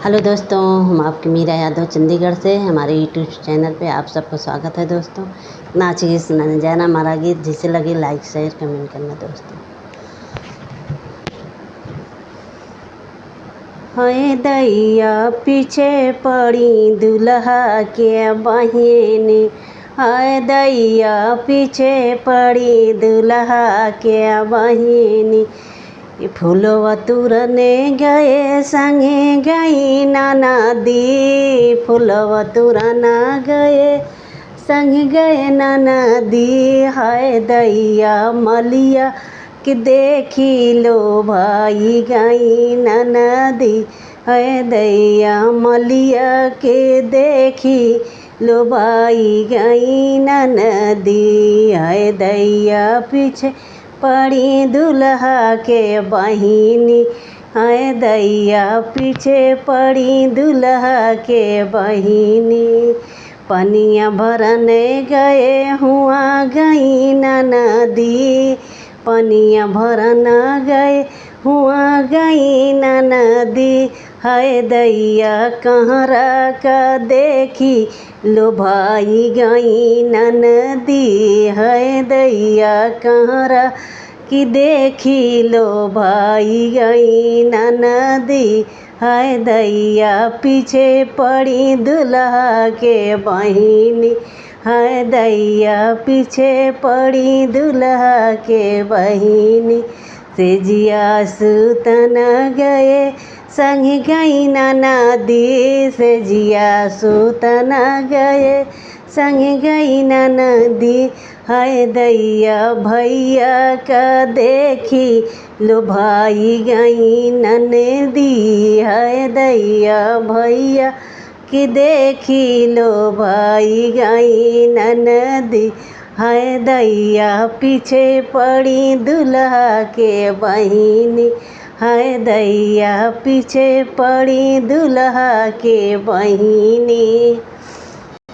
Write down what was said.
Hello दोस्तों, हम आपकी मीरा यादव चंडीगढ़ से हमारे यूट्यूब चैनल पे आप सबको स्वागत है। दोस्तों नाचिए सुनाने जाना हमारा गीत, जिसे लगे लाइक शेयर कमेंट करना। दोस्तों हाय दैया पीछे पड़ी दुल्हा के बहिनी, हाय दैया पीछे पड़ी दुल्हा के बहिनी। फूलवा तुरने गए संगे गई ननदी, फूलवा तुरना गए संग गए ननदी। हाय दैया मलिया कि देखी लो भाई गई ननदी, हाय दैया मलिया के देखी लो भाई गई ननदी। हाय दैया पीछे पड़ी दुल्हा के बहिनी, हाय दैया पीछे पड़ी दुल्हा के बहिनी। पनिया भरने गए हुआ गई ननदी, पनिया भरना गए हुआ गई ननदी। हाय दैया कहरा का देखी लो भाई गई ननदी, हाय दैया कहरा कि देखी लो भाई गई ननदी। हाय दैया पीछे पड़ी दुल्हा के बहिनी, हाय दैया पीछे पड़ी दुल्हा के बहिनी। सेजिया सुतन गए संग गई ननदी, सेजिया सुतन गए संग गई ननदी। हाय दैया भैया का देखी लो भाई गई ननदी, हाय दैया भैया कि देखी लो भाई गई ननदी। हाय दैया पीछे पड़ी दुल्हा के बहिनी, हाय दैया पीछे पड़ी दुल्हा के बहिनी।